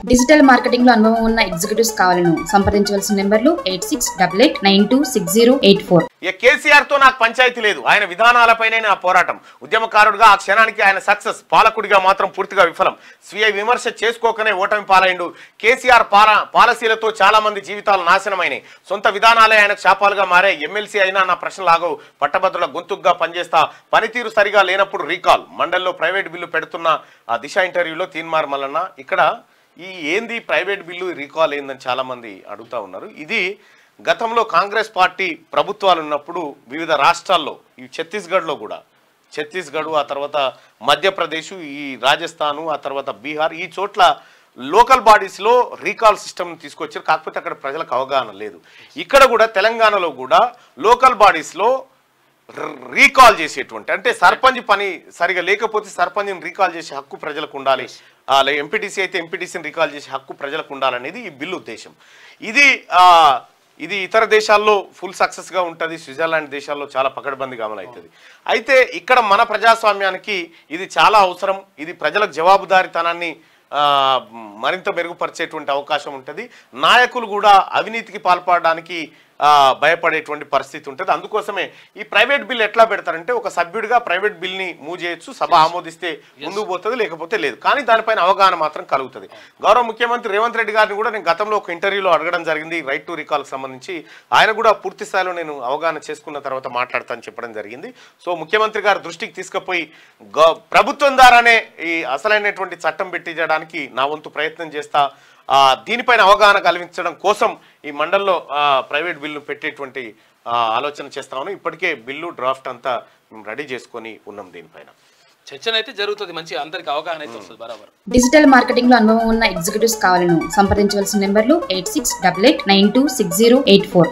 Digital marketing లో అనుభవం ఉన్న ఎగ్జిక్యూటివ్స్ కావాలను సంప్రదించవలసిన నెంబర్లు 8688926084. కేసీఆర్ తో నాకు పంచాయతీ లేదు, ఆయన విధానాలపైనే నా పోరాటం. ఉద్యమకారుడిగా ఆ క్షణానికి ఆయన సక్సెస్, పాలకుడిగా మాత్రం పూర్తిగా విఫలం. స్వీయ విమర్శ చేసుకోకనే ఓటమి పాలైండు. కేసీఆర్ పాలసీలతో చాలా మంది జీవితాలు నాశనమైనాయి. సొంత విధానాలే ఆయనకు శాపాలుగా మారాయి. ఎమ్మెల్సీ అయినా నా ప్రశ్నలు ఆగవు. పట్టభద్రుల గొంతుగ్గా పనిచేస్తా. పనితీరు సరిగా లేనప్పుడు రీకాల్. మండలిలో ప్రైవేట్ బిల్లు పెడుతున్న ఆ దిశ ఇంటర్వ్యూలో తీన్మార్ మల్లన్న ఇక్కడ ఈ ఏంది ప్రైవేట్ బిల్లు రీకాల్ ఏందని చాలా మంది అడుగుతా ఉన్నారు. ఇది గతంలో కాంగ్రెస్ పార్టీ ప్రభుత్వాలు ఉన్నప్పుడు వివిధ రాష్ట్రాల్లో, ఈ ఛత్తీస్గఢ్లో కూడా, ఛత్తీస్గఢ్, ఆ తర్వాత మధ్యప్రదేశ్, ఈ రాజస్థాను, ఆ తర్వాత బీహార్, ఈ చోట్ల లోకల్ బాడీస్లో రీకాల్ సిస్టమ్ని తీసుకొచ్చారు. కాకపోతే అక్కడ ప్రజలకు అవగాహన లేదు. ఇక్కడ కూడా తెలంగాణలో కూడా లోకల్ బాడీస్లో రీకాల్ చేసేటువంటి, అంటే సర్పంచ్ పని సరిగా లేకపోతే సర్పంచ్ని రీకాల్ చేసే హక్కు ప్రజలకు ఉండాలి. ఎంపీటీసీ అయితే ఎంపీటీసీని రీకాల్ చేసే హక్కు ప్రజలకు ఉండాలనేది ఈ బిల్లు ఉద్దేశం. ఇది ఇతర దేశాల్లో ఫుల్ సక్సెస్గా ఉంటుంది. స్విట్జర్లాండ్ దేశాల్లో చాలా పకడ్బందీగా అమలు అవుతుంది. అయితే ఇక్కడ మన ప్రజాస్వామ్యానికి ఇది చాలా అవసరం. ఇది ప్రజలకు జవాబుదారీతనాన్ని మరింత మెరుగుపరిచేటువంటి అవకాశం ఉంటుంది. నాయకులు కూడా అవినీతికి పాల్పడడానికి భయపడేటువంటి పరిస్థితి ఉంటుంది. అందుకోసమే ఈ ప్రైవేట్ బిల్ ఎట్లా పెడతారంటే, ఒక సభ్యుడిగా ప్రైవేట్ బిల్ని మూవ్ చేయొచ్చు, సభ ఆమోదిస్తే ముందుకు పోతుంది, లేకపోతే లేదు. కానీ దానిపైన అవగాహన మాత్రం కలుగుతుంది. గౌరవ ముఖ్యమంత్రి రేవంత్ రెడ్డి గారిని కూడా నేను గతంలో ఒక ఇంటర్వ్యూలో అడగడం జరిగింది, రైట్ టు రీకాల్కి సంబంధించి. ఆయన కూడా పూర్తి స్థాయిలో నేను అవగాహన చేసుకున్న తర్వాత మాట్లాడతానని చెప్పడం జరిగింది. సో ముఖ్యమంత్రి గారి దృష్టికి తీసుకుపోయి ప్రభుత్వం ద్వారానే ఈ అసలైనటువంటి చట్టం పెట్టించడానికి నా వంతు ప్రయత్నం చేస్తా. దీనిపైన అవగాహన కల్పించడం కోసం ఈ మండలిలో ప్రైవేట్ బిల్లు పెట్టేటువంటి ఆలోచన చేస్తామని. ఇప్పటికే బిల్లు డ్రాఫ్ట్ అంతా మేము రెడీ చేసుకొని ఉన్నాం. దీనిపైన చర్చ అయితే జరుగుతుంది, మంచి అందరికి అవగాహన అయితే వస్తుంది బరాబర్. డిజిటల్ మార్కెటింగ్ లో అనుభవం ఉన్న ఎగ్జిక్యూటివ్స్ కావాలను సంప్రదించవలసిన నెంబర్లు 8688926084.